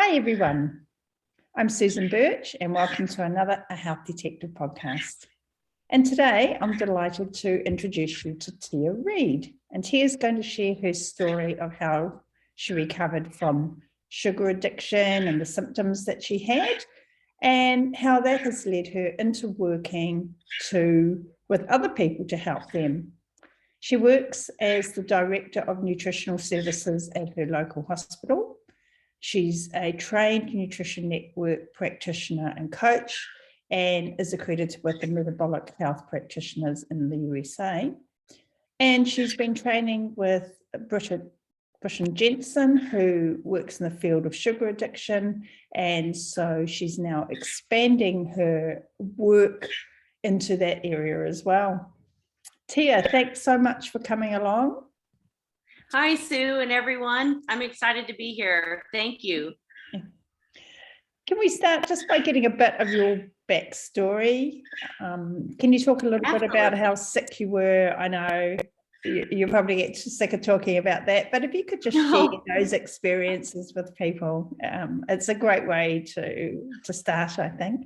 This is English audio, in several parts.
Hi everyone, I'm Susan Birch and welcome to another A Health Detective podcast. And today I'm delighted to introduce you to Tia Reid. And Tia's going to share her story of how she recovered from sugar addiction and the symptoms that she had, and how that has led her into working with other people to help them. She works as the Director of Nutritional Services at her local hospital. She's a trained nutrition network practitioner and coach and is accredited with the Metabolic Health Practitioners in the USA. And she's been training with Bridget Jensen, who works in the field of sugar addiction. And so she's now expanding her work into that area as well. Tia, thanks so much for coming along. Hi, Sue and everyone. I'm excited to be here. Thank you. Can we start just by getting a bit of your backstory? Can you talk a little bit about how sick you were? I know you probably get sick of talking about that, but if you could just share those experiences with people, it's a great way to start, I think.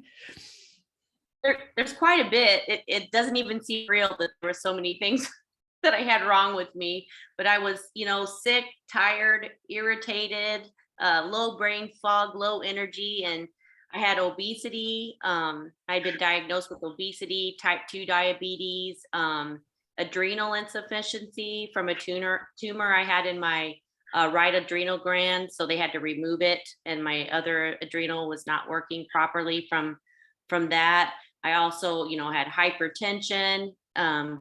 There's quite a bit. It doesn't even seem real that there were so many things that I had wrong with me, but I was, sick, tired, irritated, low brain fog, low energy, and I had obesity. I'd been diagnosed with obesity, type 2 diabetes, adrenal insufficiency from a tumor I had in my right adrenal gland. So they had to remove it, and my other adrenal was not working properly from that. I also, had hypertension,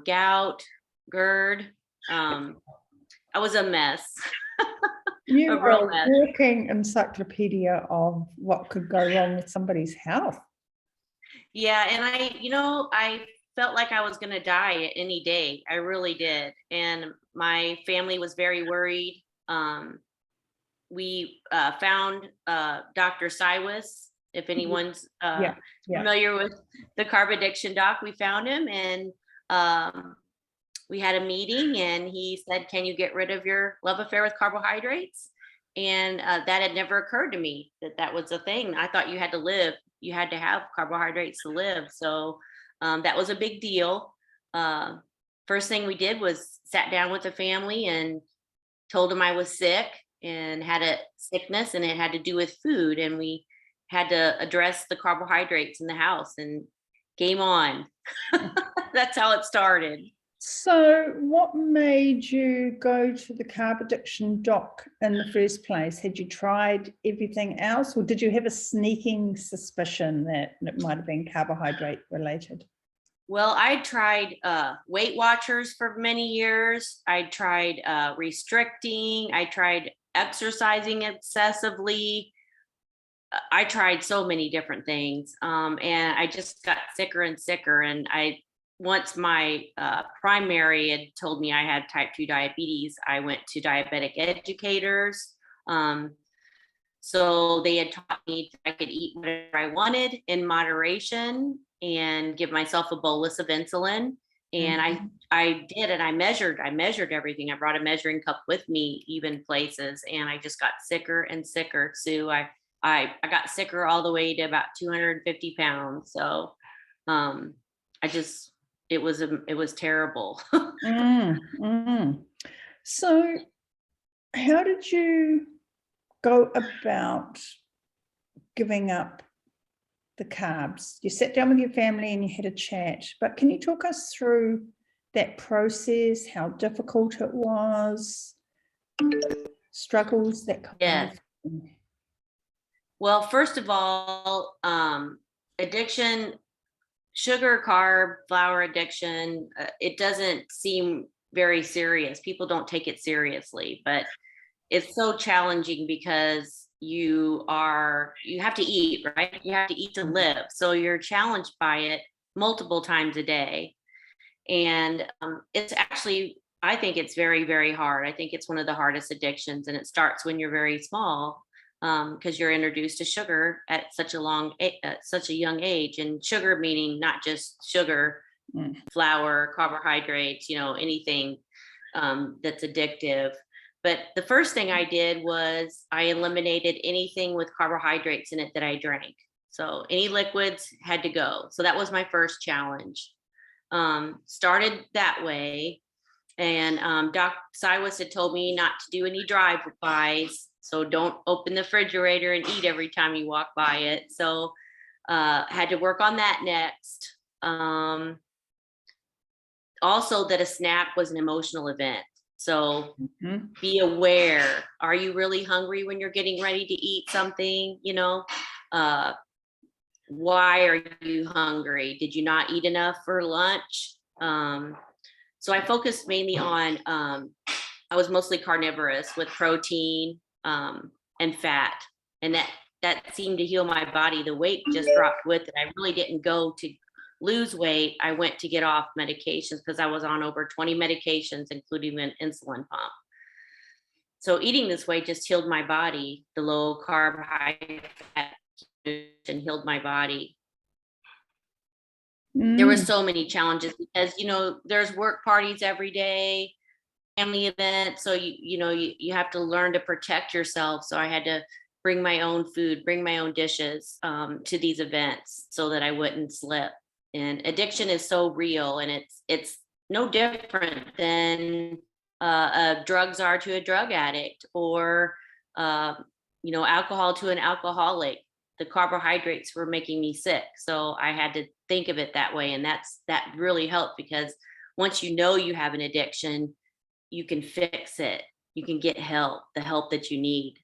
gout, GERD. I was a mess. You were a walking encyclopedia of what could go wrong with somebody's health. Yeah, and I felt like I was going to die any day. I really did. And my family was very worried. We found Dr. Cywis. If anyone's familiar with the carb addiction doc, we found him, and we had a meeting, and he said, "Can you get rid of your love affair with carbohydrates?" And that had never occurred to me that was a thing. I thought you had to live. You had to have carbohydrates to live. So that was a big deal. First thing we did was sat down with the family and told them I was sick and had a sickness, and it had to do with food. And we had to address the carbohydrates in the house, and game on. That's how it started. So what made you go to the carb addiction doc in the first place? Had you tried everything else, or did you have a sneaking suspicion that it might have been carbohydrate related? Well, I tried Weight Watchers for many years. I tried restricting. I tried exercising excessively. I tried so many different things, and I just got sicker and sicker. And once my primary had told me I had type 2 diabetes, I went to diabetic educators. So they had taught me I could eat whatever I wanted in moderation and give myself a bolus of insulin. And I did, and I measured everything. I brought a measuring cup with me, even places, and I just got sicker and sicker. Sue, I got sicker all the way to about 250 pounds. So it was terrible. So how did you go about giving up the carbs? You sat down with your family and you had a chat, but can you talk us through that process, how difficult it was, struggles, that kind of thing? Well, first of all, addiction, sugar, carb, flour addiction, it doesn't seem very serious. People don't take it seriously, but it's so challenging because you have to eat, right? You have to eat to live. So you're challenged by it multiple times a day. And it's actually, I think it's very, very hard. I think it's one of the hardest addictions, and it starts when you're very small. Because you're introduced to sugar at such a young age, and sugar meaning not just sugar, flour, carbohydrates, anything that's addictive. But the first thing I did was I eliminated anything with carbohydrates in it that I drank. So any liquids had to go. So that was my first challenge. Started that way. And Doc Siwas had told me not to do any drive-bys. So don't open the refrigerator and eat every time you walk by it. So had to work on that next. Also that a snack was an emotional event. So be aware, are you really hungry when you're getting ready to eat something? You know, why are you hungry? Did you not eat enough for lunch? So I focused mainly on, I was mostly carnivorous with protein and fat. And that seemed to heal my body. The weight just dropped with it. I really didn't go to lose weight. I went to get off medications because I was on over 20 medications, including an insulin pump. So eating this way just healed my body. The low carb, high fat and healed my body. There were so many challenges because, you know, there's work parties every day, family events. So, you have to learn to protect yourself. So I had to bring my own food, bring my own dishes to these events so that I wouldn't slip. And addiction is so real, and it's no different than drugs are to a drug addict, or alcohol to an alcoholic. The carbohydrates were making me sick, so I had to think of it that way, and that really helped, because once you know you have an addiction, you can fix it. You can get help, the help that you need.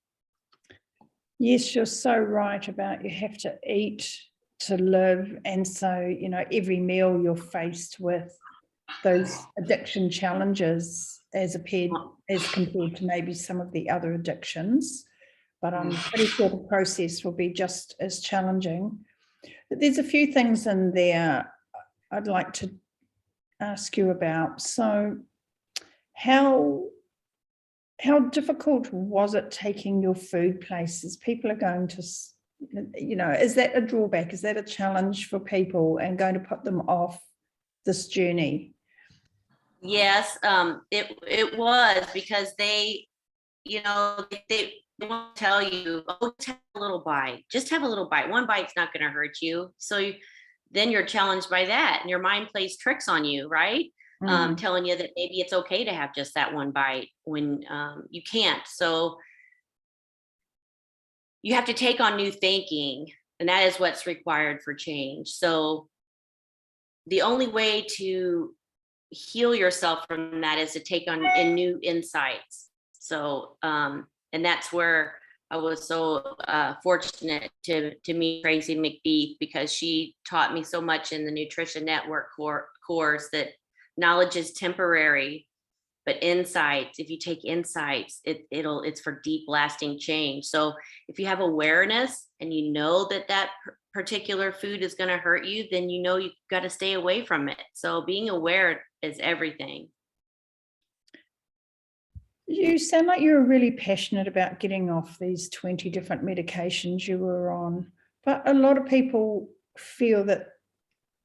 Yes, you're so right about you have to eat to live. And so, every meal you're faced with those addiction challenges as compared to maybe some of the other addictions. But I'm pretty sure the process will be just as challenging. But there's a few things in there I'd like to ask you about. So how difficult was it taking your food places? People are going to, is that a drawback? Is that a challenge for people and going to put them off this journey? Yes, it was, because they won't tell you, oh, just have a little bite. Just have a little bite. One bite's not going to hurt you. So then you're challenged by that, and your mind plays tricks on you, right? Telling you that maybe it's okay to have just that one bite when you can't. So you have to take on new thinking, and that is what's required for change. So the only way to heal yourself from that is to take on new insights. So, and that's where I was so fortunate to meet Tracy McBeath, because she taught me so much in the Nutrition Network course that knowledge is temporary, but insights, if you take insights, it's for deep lasting change. So if you have awareness and you know that particular food is going to hurt you, then you've got to stay away from it. So being aware is everything. You sound like you're really passionate about getting off these 20 different medications you were on, but a lot of people feel that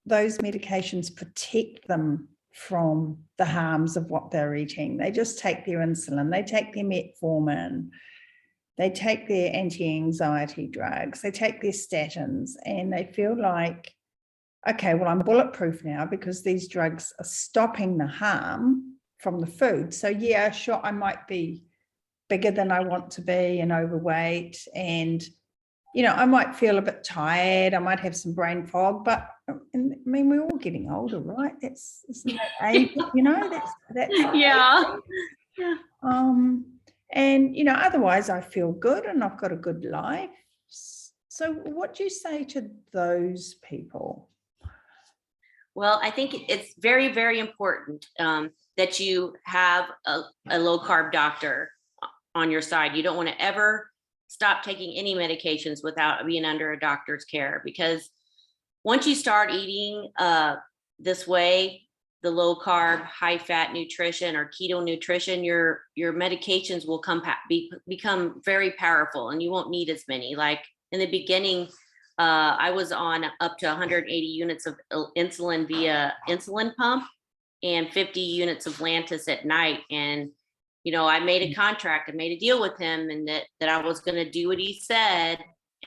those medications protect them from the harms of what they're eating. They just take their insulin, they take their metformin, they take their anti-anxiety drugs, they take their statins, and they feel like, okay, well, I'm bulletproof now because these drugs are stopping the harm from the food. So yeah, sure, I might be bigger than I want to be and overweight, and I might feel a bit tired, I might have some brain fog, but we're all getting older, right? Isn't that age, that's yeah. And otherwise I feel good and I've got a good life. So what do you say to those people? Well, I think it's very, very important that you have a low carb doctor on your side. You don't want to ever stop taking any medications without being under a doctor's care, because once you start eating this way, the low carb, high fat nutrition or keto nutrition, your medications will become very powerful, and you won't need as many. Like in the beginning, I was on up to 180 units of insulin via insulin pump and 50 units of Lantus at night. And I made a contract, I made a deal with him, and that I was going to do what he said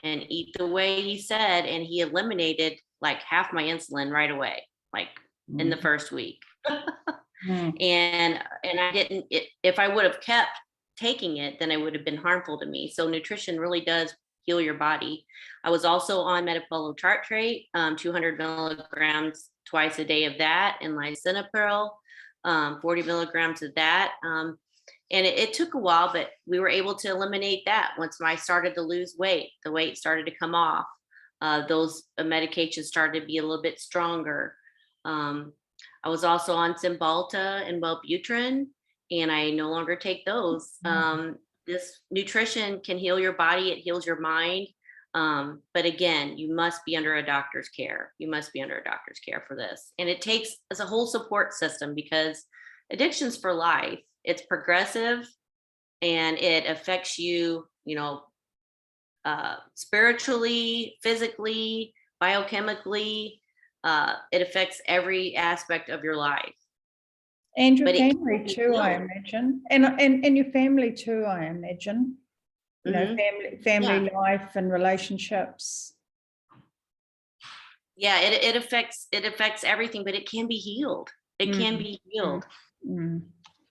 and eat the way he said. And he eliminated like half my insulin right away, like in the first week. And I didn't, if I would have kept taking it, then it would have been harmful to me. So nutrition really does heal your body. I was also on metabolic tartrate, 200 milligrams twice a day of that, and lisinopril, 40 milligrams of that. And it took a while, but we were able to eliminate that. Once I started to lose weight, the weight started to come off. Those medications started to be a little bit stronger. I was also on Cymbalta and Wellbutrin, and I no longer take those. This nutrition can heal your body. It heals your mind. But again, you must be under a doctor's care. You must be under a doctor's care for this. And it takes as a whole support system, because addiction's for life. It's progressive, and it affects you, spiritually, physically, biochemically. It affects every aspect of your life. And your family too, I imagine. And your family too, I imagine. Family life and relationships. Yeah, it affects everything, but it can be healed. It can be healed.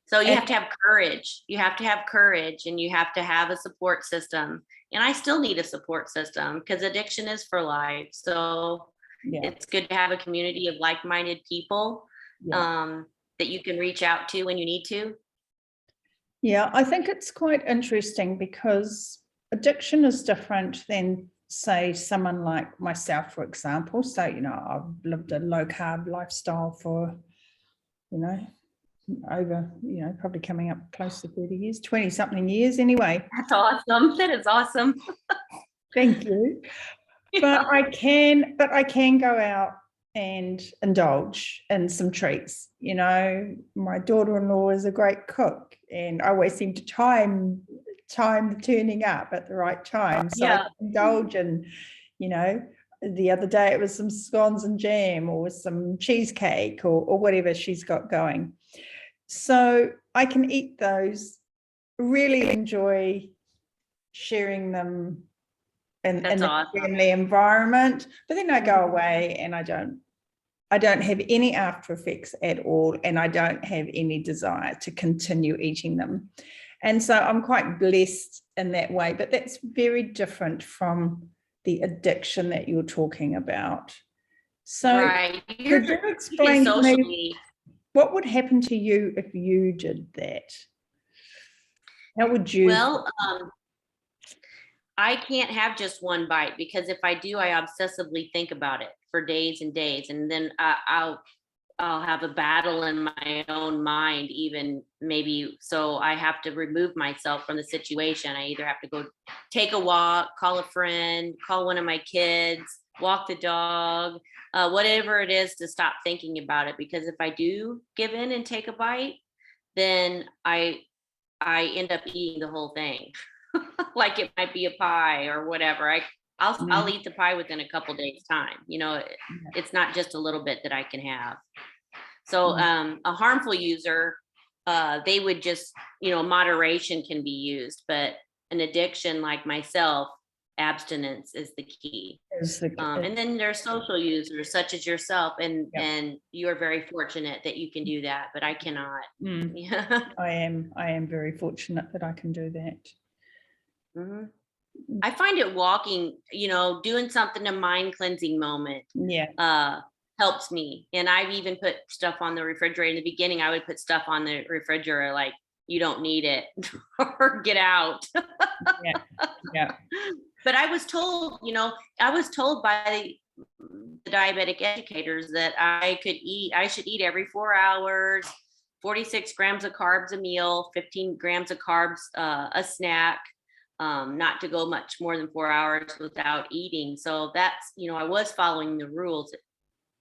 So you have to have courage. You have to have courage, and you have to have a support system. And I still need a support system, because addiction is for life. So it's good to have a community of like-minded people that you can reach out to when you need to. Yeah, I think it's quite interesting, because addiction is different than, say, someone like myself, for example. So, I've lived a low carb lifestyle for, over, probably coming up close to 30 years, 20 something years anyway. That's awesome. That is awesome. Thank you. But I can go out and indulge in some treats. My daughter-in-law is a great cook, and I always seem to time the turning up at the right time. So I indulge in, the other day it was some scones and jam, or some cheesecake, or whatever she's got going. So I can eat those, really enjoy sharing them in the family environment, but then I go away and I don't have any after effects at all, and I don't have any desire to continue eating them. And so I'm quite blessed in that way, but that's very different from the addiction that you're talking about. So could you explain to me what would happen to you if you did that? How would you? Well, I can't have just one bite, because if I do, I obsessively think about it for days and days, and then I'll have a battle in my own mind, even maybe. So I have to remove myself from the situation. I either have to go take a walk, call a friend, call one of my kids, walk the dog, whatever it is, to stop thinking about it. Because if I do give in and take a bite, then I end up eating the whole thing. Like it might be a pie or whatever. I'll eat the pie within a couple days time. It's not just a little bit that I can have. So a harmful user, they would just, moderation can be used, but an addiction like myself, abstinence is the key. And then there's social users such as yourself, and you are very fortunate that you can do that, but I cannot. I am very fortunate that I can do that. I find it walking, doing something, a mind cleansing moment, helps me. And I've even put stuff on the refrigerator. In the beginning, I would put stuff on the refrigerator like, you don't need it, or get out. But I was told, by the diabetic educators that I should eat every 4 hours, 46 grams of carbs a meal, 15 grams of carbs a snack. Not to go much more than 4 hours without eating. So that's, I was following the rules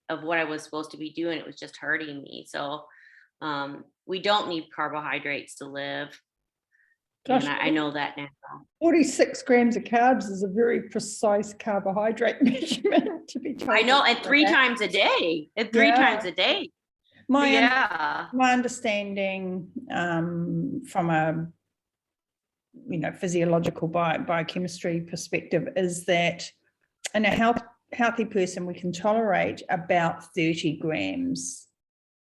of what I was supposed to be doing. It was just hurting me. So we don't need carbohydrates to live. Gosh, and I know that now. 46 grams of carbs is a very precise carbohydrate measurement to be told. I know, and 3 times a day. Yeah. My understanding from a physiological biochemistry perspective is that in a healthy person we can tolerate about 30 grams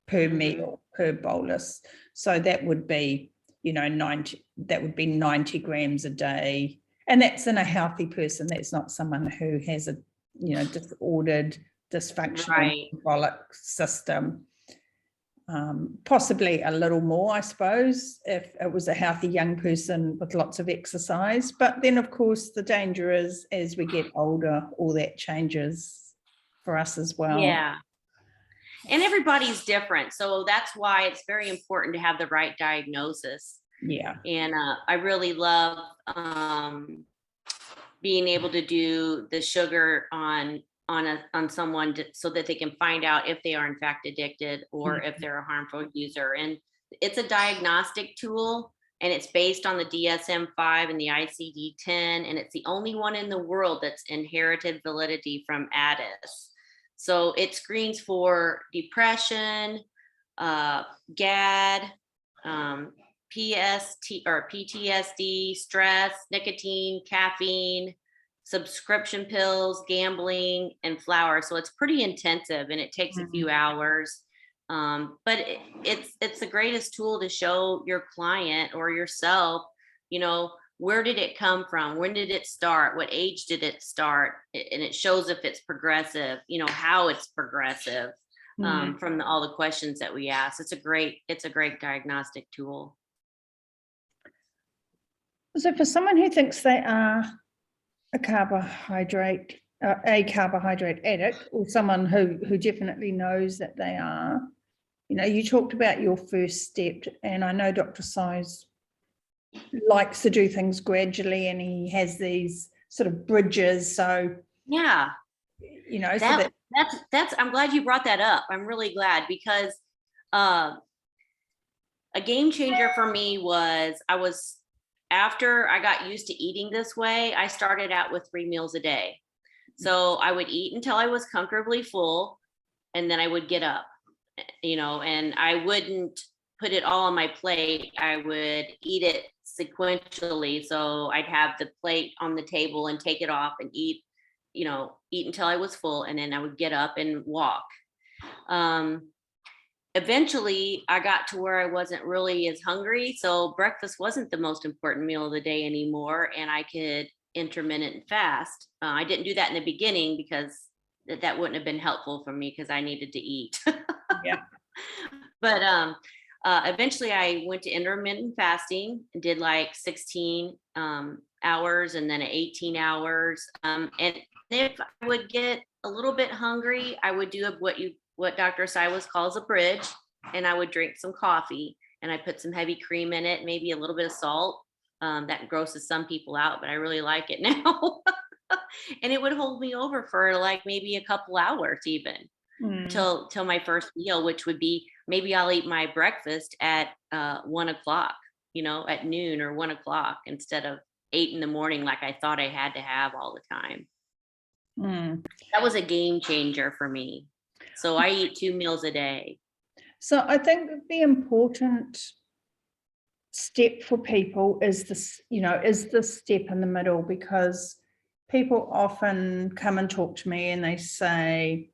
per meal, per bolus. So that would be 90 grams a day, and that's in a healthy person. That's not someone who has a disordered, dysfunctional metabolic system. Possibly a little more, I suppose, if it was a healthy young person with lots of exercise. But then, of course, the danger is as we get older, all that changes for us as well. Yeah. And everybody's different. So that's why it's very important to have the right diagnosis. Yeah. And I really love being able to do the sugar on someone so that they can find out if they are in fact addicted or if they're a harmful user. And it's a diagnostic tool, and it's based on the DSM-5 and the ICD-10, and it's the only one in the world that's inherited validity from Addis. So it screens for depression, GAD, PTSD, stress, nicotine, caffeine, subscription pills, gambling, and flour. So it's pretty intensive, and it takes a few hours. But it's the greatest tool to show your client or yourself, where did it come from? When did it start? What age did it start? And it shows if it's progressive, how it's progressive from all the questions that we ask. It's a great diagnostic tool. So for someone who thinks they are a carbohydrate addict, or someone who definitely knows that they are, you talked about your first step, and I know Dr. Size likes to do things gradually, and he has these sort of bridges. So yeah, that's I'm glad you brought that up. I'm really glad, because a game changer for me was after I got used to eating this way, I started out with 3 meals a day. So I would eat until I was comfortably full, and then I would get up, and I wouldn't put it all on my plate. I would eat it sequentially. So I'd have the plate on the table and take it off and eat until I was full, and then I would get up and walk. Eventually I got to where I wasn't really as hungry. So breakfast wasn't the most important meal of the day anymore, and I could intermittent fast. I didn't do that in the beginning because that wouldn't have been helpful for me, because I needed to eat. Yeah. But eventually I went to intermittent fasting and did like 16 hours and then 18 hours. And if I would get a little bit hungry, I would do what Dr. Siwas calls a bridge, and I would drink some coffee, and I put some heavy cream in it, maybe a little bit of salt. That grosses some people out, but I really like it now. And it would hold me over for like maybe a couple hours even till my first meal, which would be maybe I'll eat my breakfast at 1 o'clock, at noon or 1 o'clock, instead of 8 in the morning like I thought I had to have all the time. That was a game changer for me. So I eat 2 meals a day. So I think the important step for people is this step in the middle, because people often come and talk to me and they say,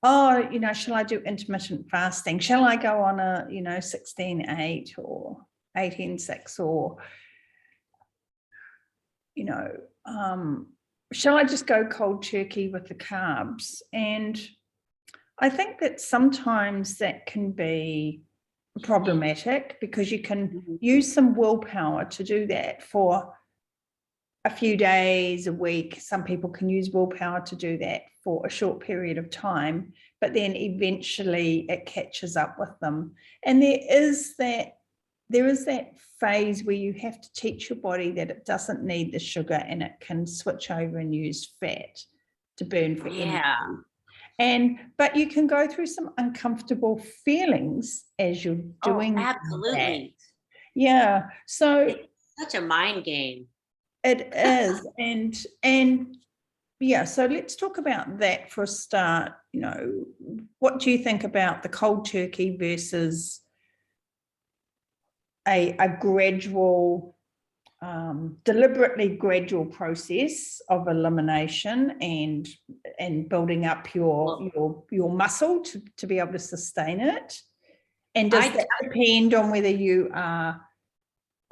oh, shall I do intermittent fasting? Shall I go on a, 16-8 or 18-6, or, shall I just go cold turkey with the carbs? And I think that sometimes that can be problematic, because you can use some willpower to do that for a few days, a week. Some people can use willpower to do that for a short period of time, but then eventually it catches up with them. And there is that phase where you have to teach your body that it doesn't need the sugar, and it can switch over and use fat to burn for energy. But you can go through some uncomfortable feelings as you're doing absolutely that. Yeah. So it's such a mind game. it is. And Yeah, so let's talk about that for a start. What do you think about the cold turkey versus a gradual, deliberately gradual process of elimination and building up your muscle to be able to sustain it? And does that depend on whether you are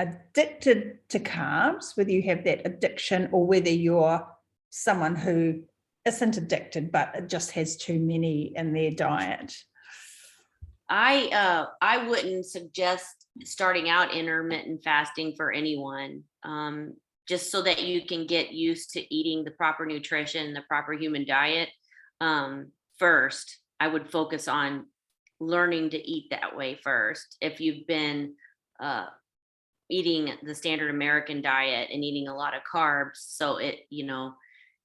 addicted to carbs, whether you have that addiction, or whether you're someone who isn't addicted but just has too many in their diet? I wouldn't suggest starting out intermittent fasting for anyone, just so that you can get used to eating the proper nutrition, the proper human diet. First, I would focus on learning to eat that way first. If you've been eating the standard American diet and eating a lot of carbs, so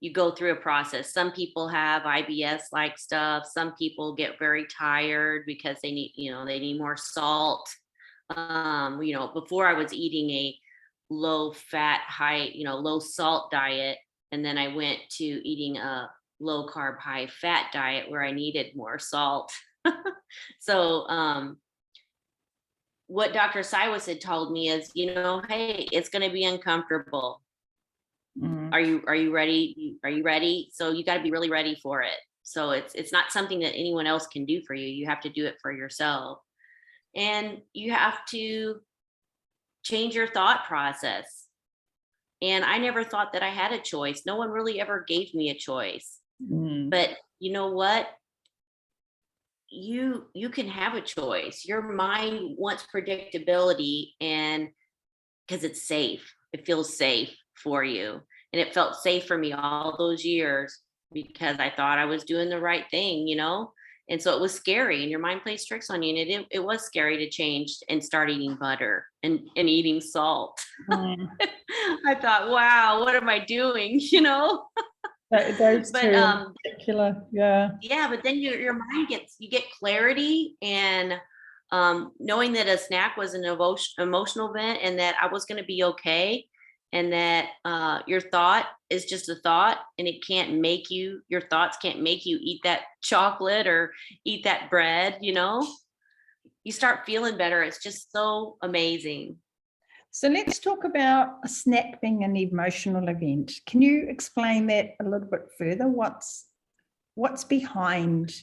you go through a process. Some people have IBS like stuff. Some people get very tired because they need more salt. Before I was eating a low fat, low salt diet, and then I went to eating a low carb, high fat diet where I needed more salt. So what Dr. Siwas had told me is, hey, it's going to be uncomfortable. Are you ready? Are you ready? So you got to be really ready for it. So it's not something that anyone else can do for you. You have to do it for yourself. And you have to change your thought process. And I never thought that I had a choice. No one really ever gave me a choice. But you know what? You can have a choice. Your mind wants predictability, and because it's safe, it feels safe for you. And it felt safe for me all those years because I thought I was doing the right thing, And so it was scary, and your mind plays tricks on you. And it was scary to change and start eating butter and eating salt. I thought, wow, what am I doing? Those two in particular, yeah. Yeah, but then your mind you get clarity, and knowing that a snack was an emotional event, and that I was going to be okay, and that your thought is just a thought, and your thoughts can't make you eat that chocolate or eat that bread. You start feeling better. It's just so amazing. So let's talk about a snack being an emotional event. Can you explain that a little bit further? What's behind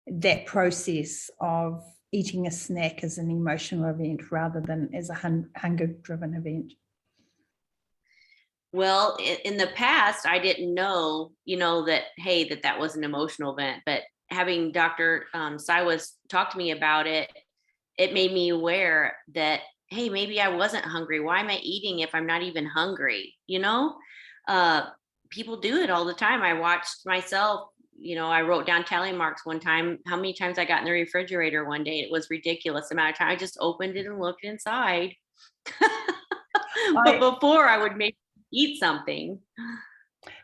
that process of eating a snack as an emotional event rather than as a hunger-driven event? Well, in the past, I didn't know, that, hey, that was an emotional event. But having Dr. Siwas talk to me about it, it made me aware that, hey, maybe I wasn't hungry. Why am I eating if I'm not even hungry? People do it all the time. I watched myself, I wrote down tally marks one time, how many times I got in the refrigerator one day. It was ridiculous amount of time. I just opened it and looked inside. But before I would maybe eat something.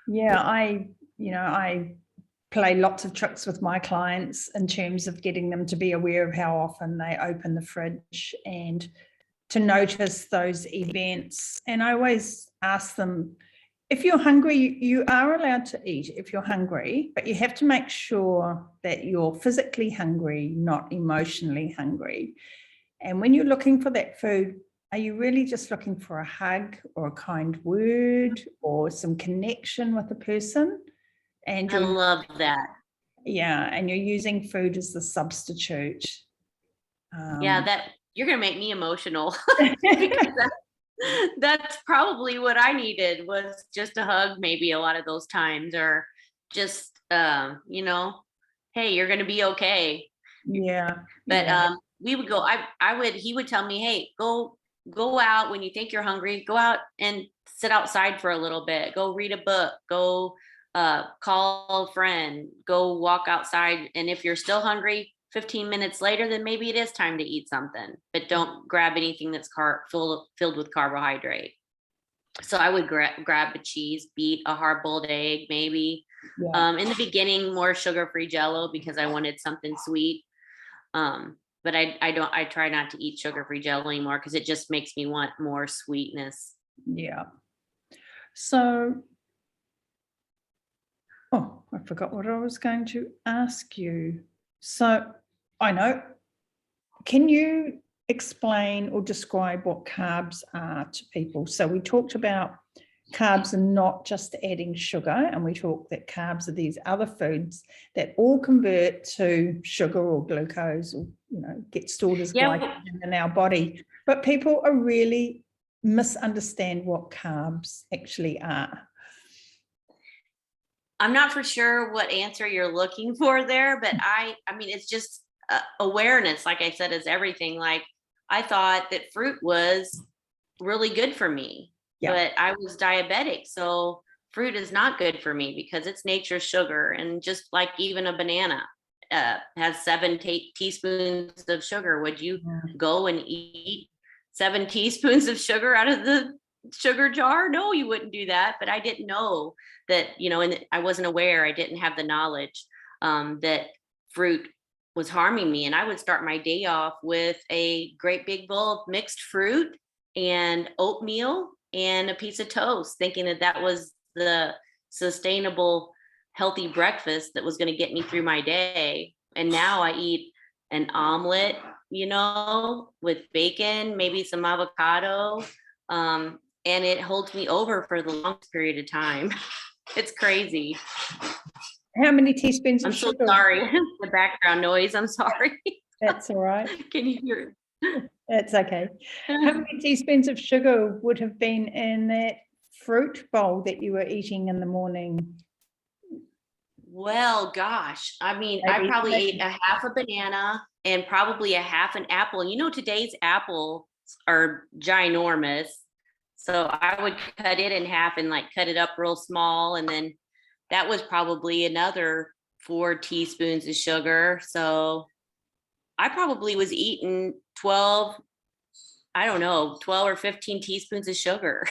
Yeah, I play lots of tricks with my clients in terms of getting them to be aware of how often they open the fridge and to notice those events. And I always ask them, if you're hungry, you are allowed to eat if you're hungry, but you have to make sure that you're physically hungry, not emotionally hungry. And when you're looking for that food, are you really just looking for a hug or a kind word or some connection with the person? And I love that. Yeah, and you're using food as the substitute. That you're going to make me emotional. Because that's probably what I needed, was just a hug, maybe a lot of those times, or just, hey, you're going to be okay. Yeah. But we would go, he would tell me, hey, go out when you think you're hungry, go out and sit outside for a little bit, go read a book, go call a friend, go walk outside. And if you're still hungry 15 minutes later, then maybe it is time to eat something, but don't grab anything that's filled with carbohydrate. So I would grab a cheese, beet, a hard-boiled egg, maybe. Yeah. In the beginning, more sugar-free Jell-O because I wanted something sweet. But I try not to eat sugar-free Jell-O anymore because it just makes me want more sweetness. Yeah. So forgot what I was going to ask you. So I know, can you explain or describe what carbs are to people? So we talked about carbs are not just adding sugar, and we talked that carbs are these other foods that all convert to sugar or glucose, or get stored as glycogen in our body. But people are really misunderstand what carbs actually are. I'm not for sure what answer you're looking for there, but I mean, it's just awareness. Like I said, is everything. Like I thought that fruit was really good for me, but I was diabetic. So fruit is not good for me because it's nature's sugar. And just like even a banana has 7 teaspoons of sugar. Would you go and eat 7 teaspoons of sugar out of the sugar jar? No, you wouldn't do that. But I didn't know that, and I wasn't aware. I didn't have the knowledge that fruit was harming me. And I would start my day off with a great big bowl of mixed fruit and oatmeal and a piece of toast, thinking that that was the sustainable, healthy breakfast that was going to get me through my day. And now I eat an omelet, with bacon, maybe some avocado, and it holds me over for the longest period of time. It's crazy. How many teaspoons of sugar? I'm so sorry. The background noise. I'm sorry. That's all right. Can you hear it? That's okay. How many teaspoons of sugar would have been in that fruit bowl that you were eating in the morning? Well, gosh, I mean, I probably ate a half a banana and probably a half an apple. Today's apples are ginormous. So I would cut it in half and cut it up real small. And then that was probably another 4 teaspoons of sugar. So I probably was eating 12 or 15 teaspoons of sugar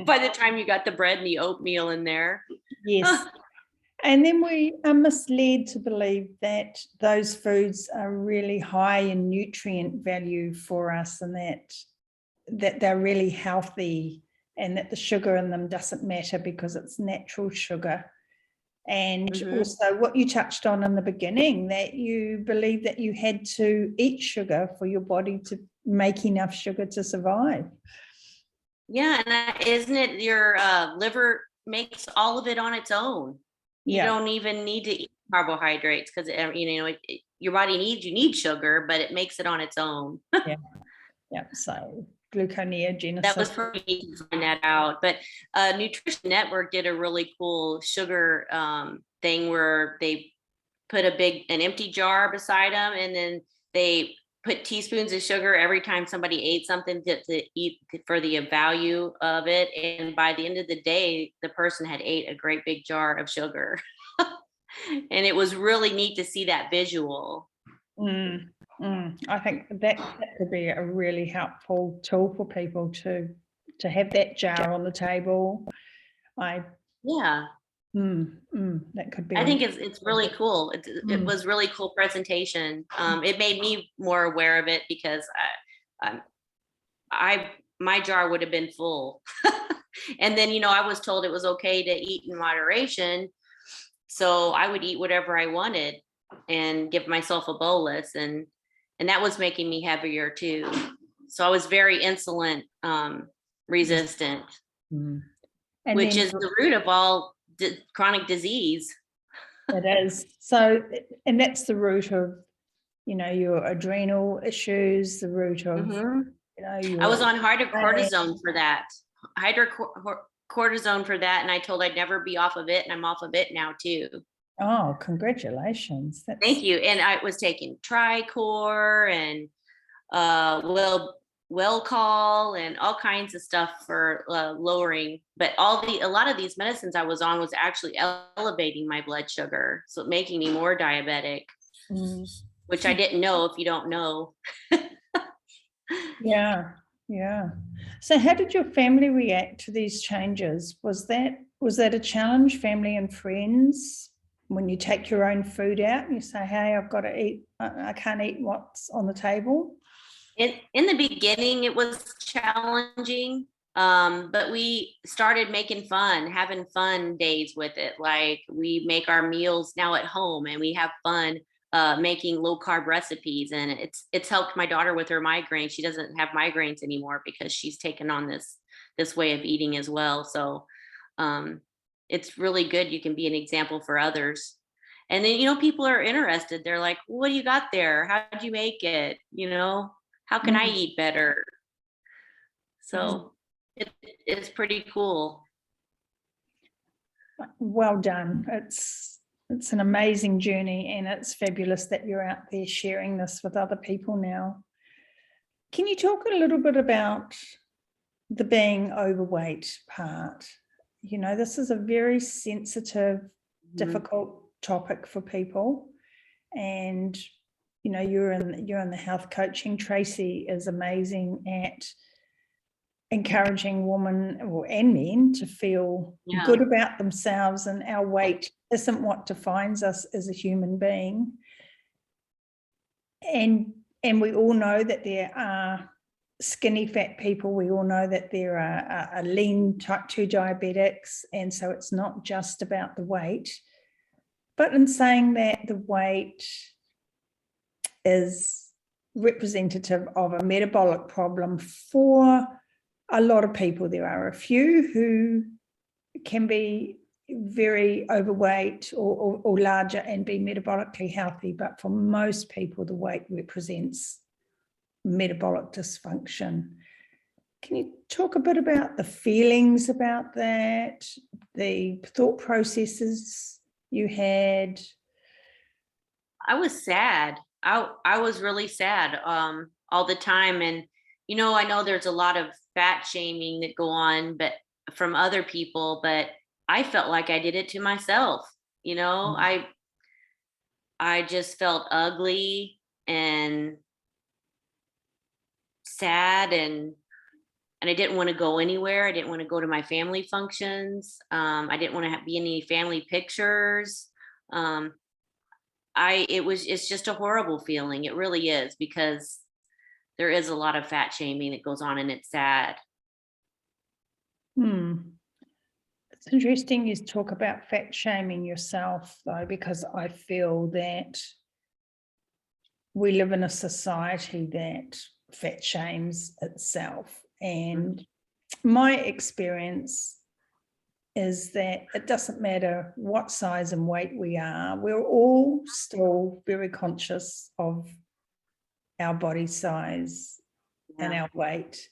by the time you got the bread and the oatmeal in there. Yes. And then we are misled to believe that those foods are really high in nutrient value for us, and that they're really healthy, and that the sugar in them doesn't matter because it's natural sugar. And also what you touched on in the beginning, that you believe that you had to eat sugar for your body to make enough sugar to survive. Yeah, and isn't it your liver makes all of it on its own? You don't even need to eat carbohydrates because your body you need sugar, but it makes it on its own. Yeah. So gluconeogenesis. That was pretty easy to find that out. But Nutrition Network did a really cool sugar thing where they put an empty jar beside them, and then they put teaspoons of sugar every time somebody ate something to eat for the value of it. And by the end of the day, the person had ate a great big jar of sugar. And it was really neat to see that visual. I think that could be a really helpful tool for people to have that jar on the table. That could be. I think it's really cool. It was really cool presentation. It made me more aware of it because my jar would have been full. And then I was told it was okay to eat in moderation, so I would eat whatever I wanted and give myself a bolus, and that was making me heavier too. So I was very insulin resistant, which is the root of all chronic disease. It is. So, and that's the root of, your adrenal issues, the root of, I was on hydrocortisone for that. Hydrocortisone for that, and I told I'd never be off of it, and I'm off of it now too. Oh, congratulations. Thank you. And I was taking Tricor and Welcol and all kinds of stuff for lowering, but a lot of these medicines I was on was actually elevating my blood sugar, so making me more diabetic, which I didn't know if you don't know. Yeah. So how did your family react to these changes? Was that a challenge, family and friends? When you take your own food out and you say, hey, I've got to eat, I can't eat what's on the table? In the beginning, it was challenging. But we started having fun days with it. Like we make our meals now at home and we have fun making low carb recipes, and it's helped my daughter with her migraines. She doesn't have migraines anymore because she's taken on this way of eating as well. So it's really good. You can be an example for others. And then, people are interested. They're like, what do you got there? How did you make it? How can I eat better? So it's pretty cool. Well done. It's an amazing journey, and it's fabulous that you're out there sharing this with other people now. Can you talk a little bit about the being overweight part? This is a very sensitive, difficult topic for people, and you're in the health coaching. Tracy is amazing at encouraging women and men to feel good about themselves, and our weight isn't what defines us as a human being. And we all know that there are skinny fat people. We all know that there are lean type 2 diabetics, and so it's not just about the weight. But in saying that, the weight is representative of a metabolic problem for a lot of people. There are a few who can be very overweight or larger and be metabolically healthy, but for most people, the weight represents metabolic dysfunction. Can you talk a bit about the feelings about that, the thought processes you had? I was sad. I was really sad all the time. And, I know there's a lot of fat shaming that go on, but from other people, but I felt like I did it to myself. I just felt ugly and sad, and I didn't want to go anywhere. I didn't want to go to my family functions. I didn't want to be in any family pictures. It's just a horrible feeling. It really is, because there is a lot of fat shaming that goes on, and it's sad. It's interesting you talk about fat shaming yourself, though, because I feel that we live in a society that fat shames itself. And my experience is that it doesn't matter what size and weight we are, we're all still very conscious of our body size and our weight.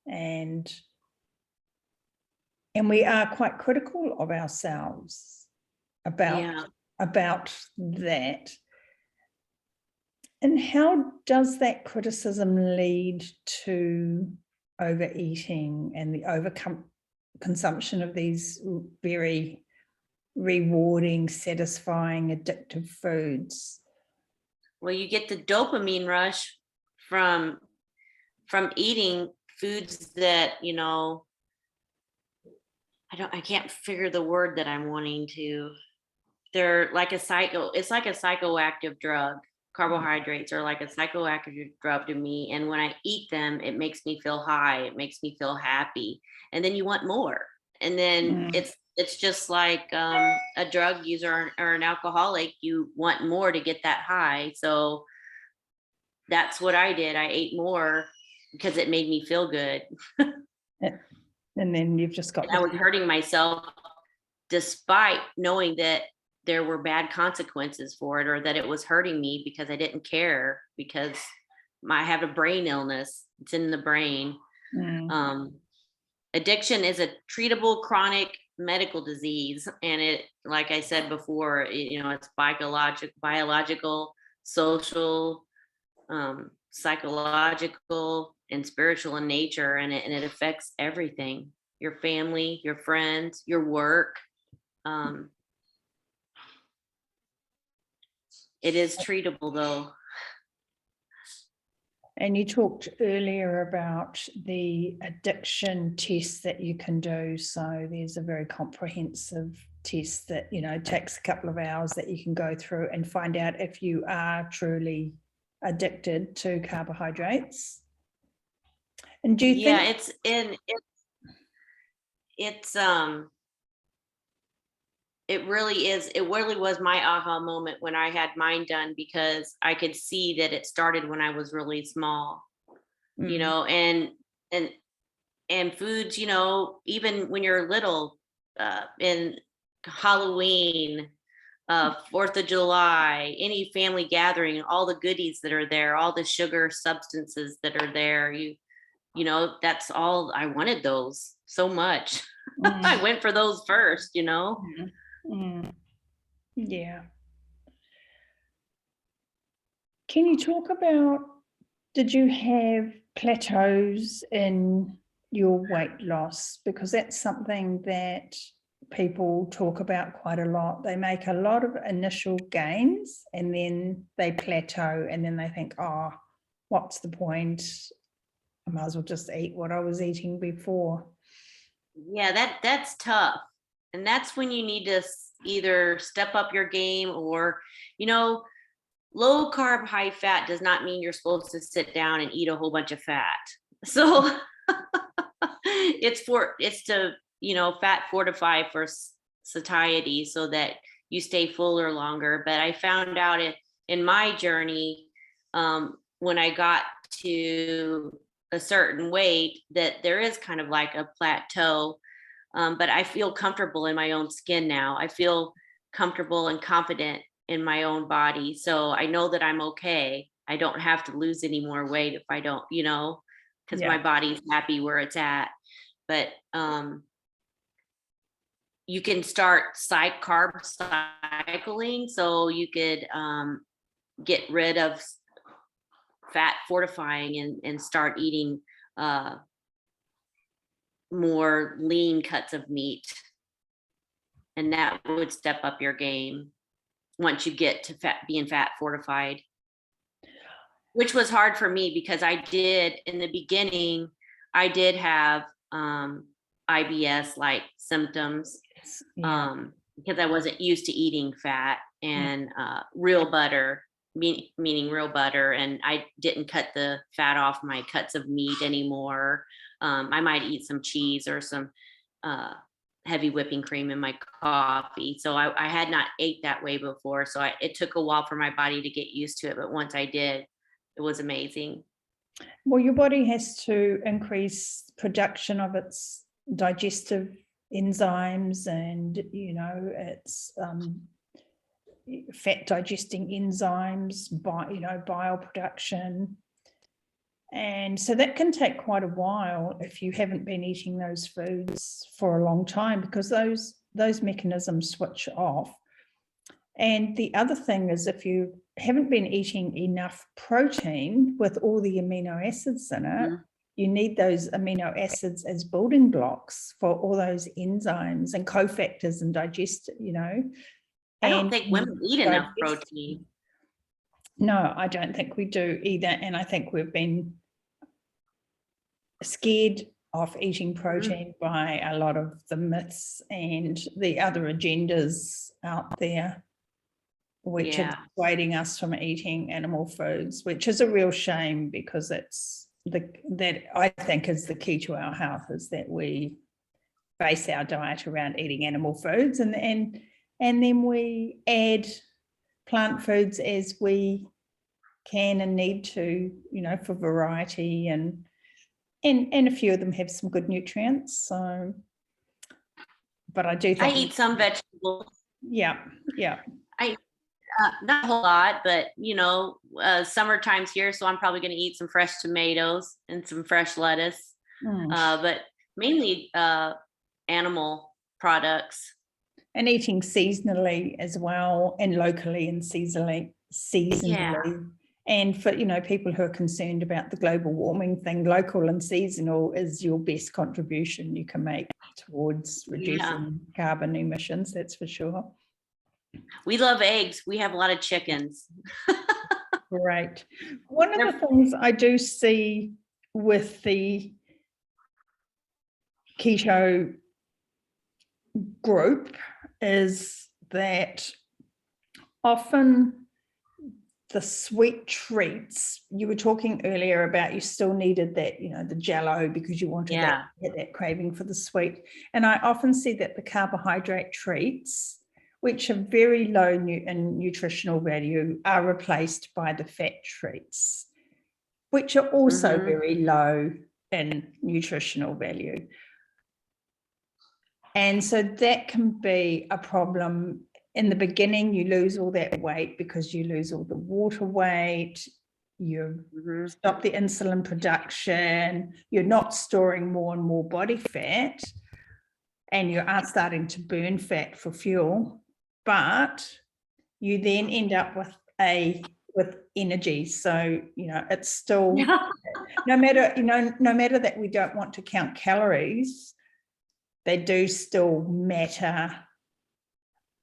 And we are quite critical of ourselves about that. And how does that criticism lead to overeating and the consumption of these very rewarding, satisfying, addictive foods? Well, you get the dopamine rush from eating foods that, I can't figure the word that I'm wanting to. They're like it's like a psychoactive drug. Carbohydrates are like a psychoactive drug to me. And when I eat them, it makes me feel high. It makes me feel happy. And then you want more. And then it's just like a drug user or an alcoholic. You want more to get that high. So that's what I did. I ate more because it made me feel good. And then you've just got... I was hurting myself despite knowing that there were bad consequences for it, or that it was hurting me, because I didn't care, because I have a brain illness. It's in the brain. Addiction is a treatable chronic medical disease. And it, like I said before, it's biological, social, psychological, and spiritual in nature. And it affects everything: your family, your friends, your work. It is treatable, though. And you talked earlier about the addiction tests that you can do. So there's a very comprehensive test that, takes a couple of hours that you can go through and find out if you are truly addicted to carbohydrates. And do you think... it's it really was my aha moment when I had mine done, because I could see that it started when I was really small, you know, and foods, you know, even when you're little, in Halloween, 4th of July, any family gathering, all the goodies that are there, all the sugar substances that are there, you know, that's all. I wanted those so much. I went for those first, you know. Yeah. Can you talk about, did you have plateaus in your weight loss? Because that's something that people talk about quite a lot. They make a lot of initial gains and then they plateau, and then they think, oh, what's the point? I might as well just eat what I was eating before. Yeah, that's tough. And that's when you need to either step up your game, or, you know, low carb, high fat does not mean you're supposed to sit down and eat a whole bunch of fat. So it's to, you know, fat fortify for satiety so that you stay fuller longer. But I found out in my journey, when I got to a certain weight, that there is kind of like a plateau. But I feel comfortable in my own skin now. I feel comfortable and confident in my own body. So I know that I'm okay. I don't have to lose any more weight if I don't, you know, because my body's happy where it's at. But you can start carb cycling. So you could get rid of fat fortifying and start eating more lean cuts of meat. And that would step up your game once you get to being fat fortified, which was hard for me because I did, in the beginning, I did have IBS like symptoms, because I wasn't used to eating fat and real butter, meaning real butter. And I didn't cut the fat off my cuts of meat anymore. I might eat some cheese or some heavy whipping cream in my coffee. So I had not ate that way before. So it took a while for my body to get used to it. But once I did, it was amazing. Well, your body has to increase production of its digestive enzymes and, you know, its fat digesting enzymes, bile production. And so that can take quite a while if you haven't been eating those foods for a long time, because those mechanisms switch off. And the other thing is, if you haven't been eating enough protein with all the amino acids in it, you need those amino acids as building blocks for all those enzymes and cofactors and digest, you know. I don't think women eat enough protein. No, I don't think we do either. And I think we've been scared of eating protein by a lot of the myths and the other agendas out there, which are dissuading us from eating animal foods, which is a real shame, because that I think is the key to our health, is that we base our diet around eating animal foods, and then we add plant foods as we can and need to, you know, for variety, and a few of them have some good nutrients. So, but I do think I eat some vegetables. Yeah. Not a whole lot, but you know, summertime's here, so I'm probably going to eat some fresh tomatoes and some fresh lettuce, but mainly animal products. And eating seasonally as well, and locally and seasonally. And for, you know, people who are concerned about the global warming thing, local and seasonal is your best contribution you can make towards reducing carbon emissions, that's for sure. We love eggs. We have a lot of chickens. Great. One of the things I do see with the keto group is that often the sweet treats. You were talking earlier about you still needed that, the Jell-O, because you wanted that craving for the sweet. And I often see that the carbohydrate treats, which are very low in nutritional value, are replaced by the fat treats, which are also very low in nutritional value. And so that can be a problem. In the beginning, you lose all that weight because you lose all the water weight, you stop the insulin production, you're not storing more and more body fat, and you are starting to burn fat for fuel, but you then end up with energy. So, it's still, no matter that we don't want to count calories, they do still matter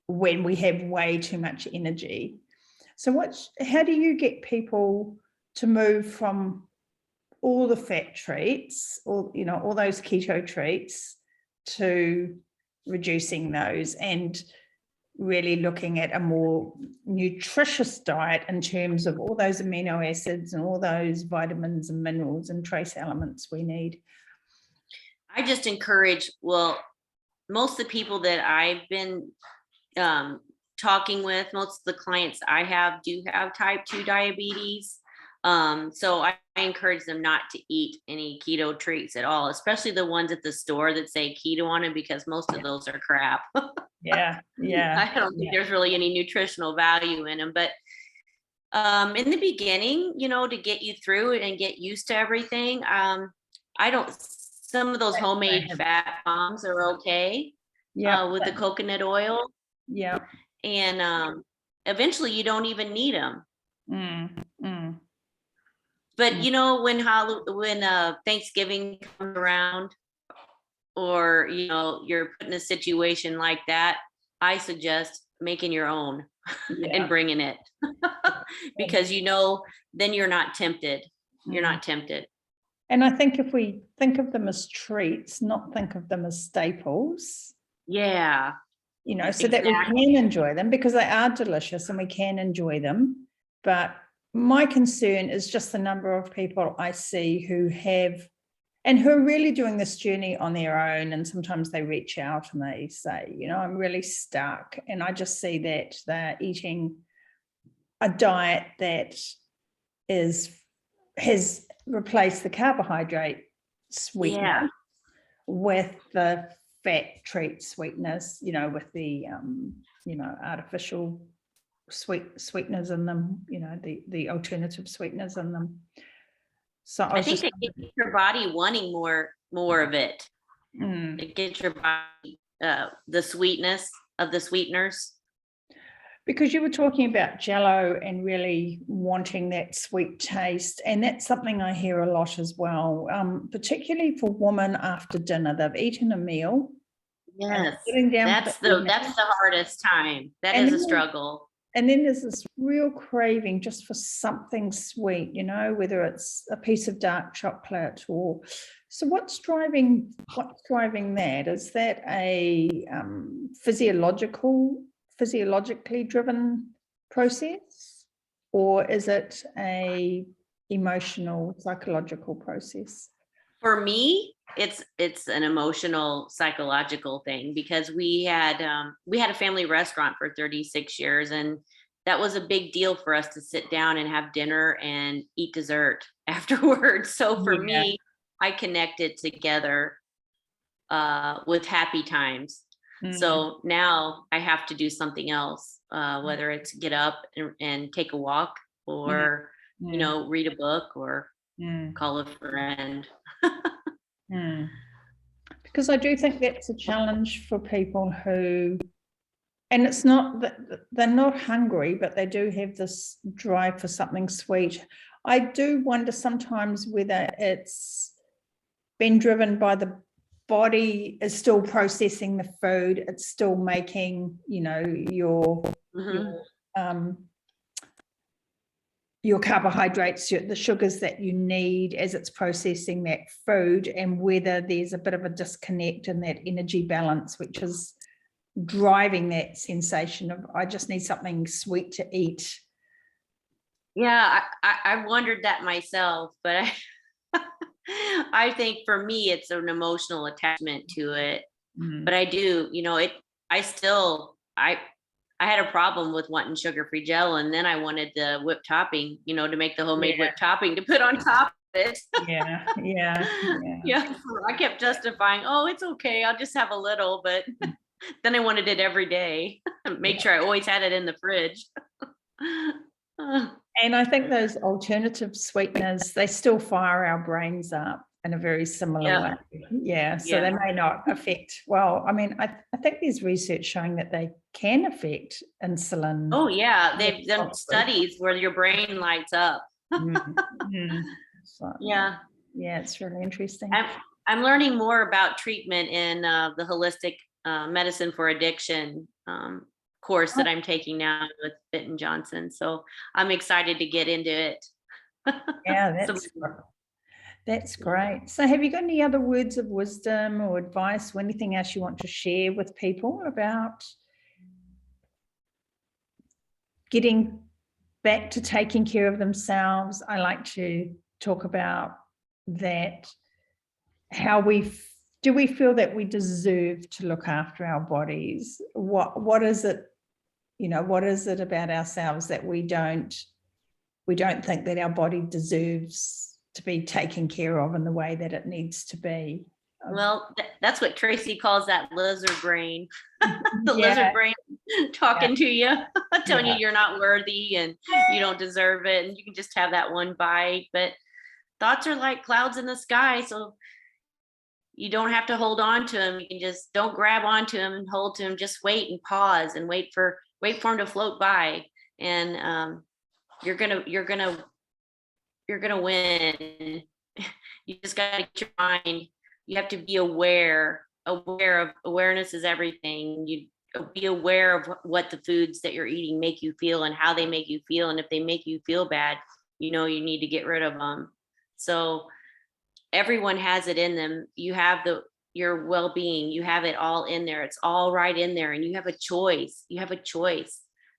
when we have way too much energy. So how do you get people to move from all the fat treats, or all those keto treats, to reducing those and really looking at a more nutritious diet in terms of all those amino acids and all those vitamins and minerals and trace elements we need? I just encourage, most of the people that I've been talking with, most of the clients I have do have type 2 diabetes. So I encourage them not to eat any keto treats at all, especially the ones at the store that say keto on them, because most of those are crap. Yeah. I don't think there's really any nutritional value in them. But in the beginning, to get you through it and get used to everything, some of those homemade fat bombs are okay. With the coconut oil. Yeah. And eventually you don't even need them. But when Thanksgiving comes around, or you're put in a situation like that, I suggest making your own and bringing it. Because then you're not tempted. You're not tempted. And I think if we think of them as treats, not think of them as staples. Yeah. So that we can enjoy them, because they are delicious and we can enjoy them. But my concern is just the number of people I see who are really doing this journey on their own. And sometimes they reach out and they say, I'm really stuck. And I just see that they're eating a diet that has replaced the carbohydrate sweetness with the fat treat sweetness, with the artificial sweeteners in them, the alternative sweeteners in them. So I think it gets your body wanting more of it. It gets your body the sweetness of the sweeteners. Because you were talking about Jell-O and really wanting that sweet taste, and that's something I hear a lot as well, particularly for women after dinner. They've eaten a meal. Yes, that's the hardest time. That is a struggle. And then there's this real craving just for something sweet, whether it's a piece of dark chocolate or. So what's driving that? Is that a physiologically driven process, or is it a emotional, psychological process? For me, it's an emotional, psychological thing, because we had a family restaurant for 36 years, and that was a big deal for us to sit down and have dinner and eat dessert afterwards. So for me, I connected together with happy times. So now I have to do something else, whether it's get up and take a walk, or read a book, or call a friend. Because I do think that's a challenge for people who, and it's not that they're not hungry, but they do have this drive for something sweet. I do wonder sometimes whether it's been driven by the body is still processing the food, it's still making your carbohydrates, the sugars that you need as it's processing that food, and whether there's a bit of a disconnect in that energy balance, which is driving that sensation of I just need something sweet to eat Yeah, I wondered that myself, but I think for me, it's an emotional attachment to it. But I do, I had a problem with wanting sugar-free gel, and then I wanted the whipped topping, to make the homemade whipped topping to put on top of it. Yeah. So I kept justifying, oh, it's okay, I'll just have a little, but then I wanted it every day. Make sure I always had it in the fridge. And I think those alternative sweeteners, they still fire our brains up in a very similar way. Yeah. So they may not affect, well, I mean, I think there's research showing that they can affect insulin. Oh yeah. They've done studies where your brain lights up. So, yeah. Yeah, it's really interesting. I'm learning more about treatment in the holistic medicine for addiction course that I'm taking now with Fitton Johnson. So I'm excited to get into it. Yeah, that's great. So have you got any other words of wisdom or advice or anything else you want to share with people about getting back to taking care of themselves? I like to talk about that. How do we feel that we deserve to look after our bodies? What is it, what is it about ourselves that we don't think that our body deserves to be taken care of in the way that it needs to be? Well, that's what Tracy calls that lizard brain. The lizard brain talking to you, telling you you're not worthy and you don't deserve it, and you can just have that one bite. But thoughts are like clouds in the sky, so you don't have to hold on to them. You can just don't grab onto them and hold to them. Just wait and pause and wait for them to float by, and you're gonna win. You just got to get your mind. You have to be aware of awareness is everything. You be aware of what the foods that you're eating make you feel and how they make you feel, and if they make you feel bad, you need to get rid of them. So everyone has it in them. You have your well-being, you have it all in there. It's all right in there, and you have a choice.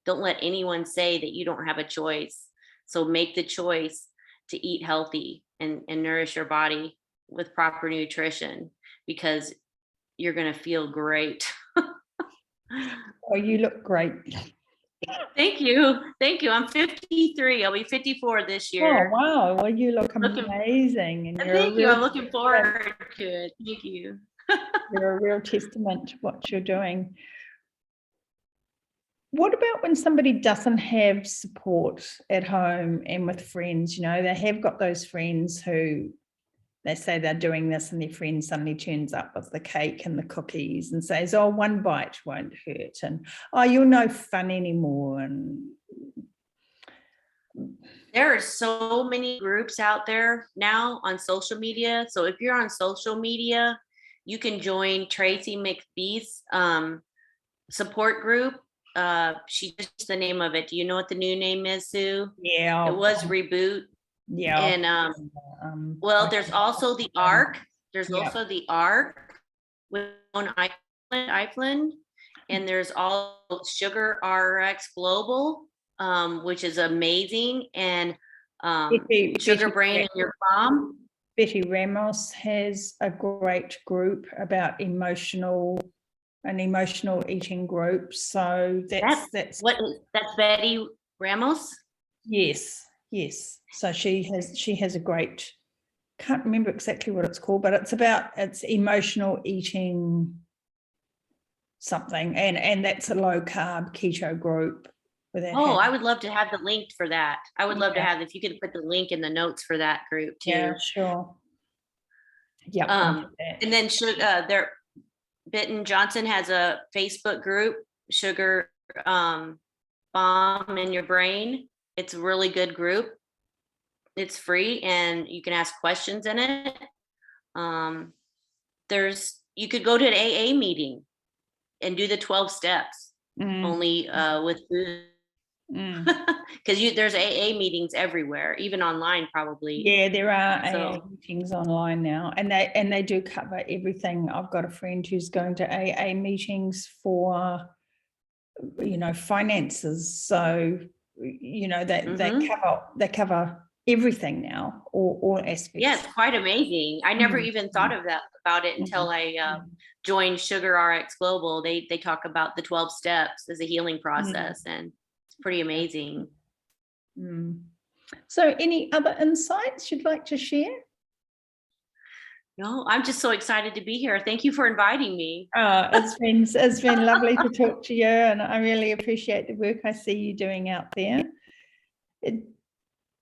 Don't let anyone say that you don't have a choice. So make the choice to eat healthy and nourish your body with proper nutrition, because you're going to feel great. Oh, you look great. Thank you. I'm 53. I'll be 54 this year. Oh, wow. Well, you look amazing. And thank you. I'm looking forward to it. Thank you. You're a real testament to what you're doing. What about when somebody doesn't have support at home and with friends? They have got those friends who they say they're doing this, and their friend suddenly turns up with the cake and the cookies and says, oh, one bite won't hurt, and oh, you're no fun anymore. And there are so many groups out there now on social media. So if you're on social media, you can join Tracy McBee's support group. She just the name of it. Do you know what the new name is, Sue? Yeah. It was Reboot. Yeah. And well, there's also the ARC. There's also the ARC on Iceland, and there's all Sugar RX Global, which is amazing, and Sugar Brain and Your Mom. Betty Ramos has a great group about emotional eating group. So that's Betty Ramos. Yes. So she has a great, can't remember exactly what it's called, but it's emotional eating something, and that's a low carb keto group. I would love to have the link for that. I would love to have, if you could put the link in the notes for that group too. Yeah, sure. Yeah. And then Fitton Johnson has a Facebook group, Sugar Bomb in Your Brain. It's a really good group. It's free, and you can ask questions in it. You could go to an AA meeting and do the 12 steps only with food. Because there's AA meetings everywhere, even online probably. Yeah, there are AA meetings online now, and they do cover everything. I've got a friend who's going to AA meetings for finances. So they cover everything now, all aspects. Yeah, it's quite amazing. I never even thought of that about it until I joined Sugar RX Global. They talk about the 12 steps as a healing process, and it's pretty amazing. So any other insights you'd like to share? No, I'm just so excited to be here. Thank you for inviting me. It's been lovely to talk to you, and I really appreciate the work I see you doing out there.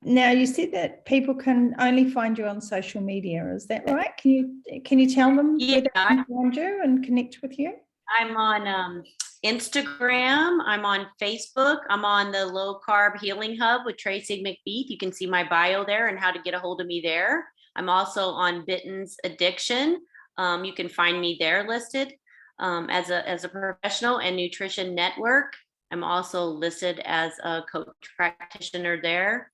Now, you said that people can only find you on social media. Is that right? Can you tell them where they can find you and connect with you? I'm on Instagram. I'm on Facebook. I'm on the Low Carb Healing Hub with Tracy McBeath. You can see my bio there and how to get a hold of me there. I'm also on Bitten's Addiction. You can find me there listed as a professional, and Nutrition Network. I'm also listed as a coach practitioner there,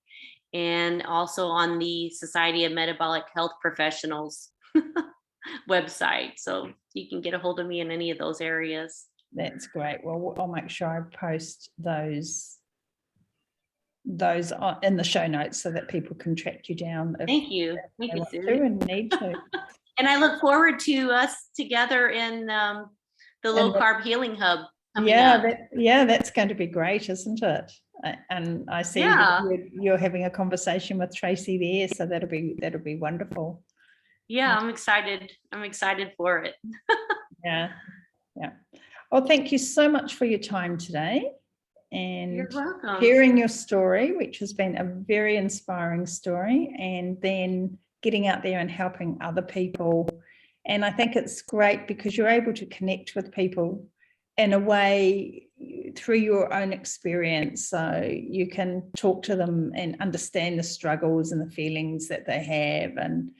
and also on the Society of Metabolic Health Professionals website. So you can get a hold of me in any of those areas. That's great. Well, I'll make sure I post those in the show notes so that people can track you down. Thank you. Thank you, Sue. And need to. And I look forward to us together in the Low Carb Healing Hub. That's going to be great, isn't it? And I see that you're having a conversation with Tracy there, so that'll be wonderful. Yeah, I'm excited. I'm excited for it. Yeah. Well, thank you so much for your time today and sharing your story, which has been a very inspiring story, and then getting out there and helping other people. And I think it's great because you're able to connect with people in a way through your own experience, so you can talk to them and understand the struggles and the feelings that they have, and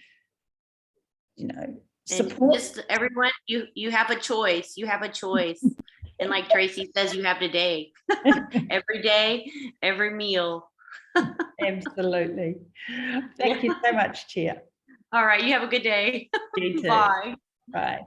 support. And just everyone, you have a choice. You have a choice. And like Tracy says, you have today. Every day, every meal. Absolutely. Thank you so much, Tia. All right. You have a good day. You too. Bye. Bye.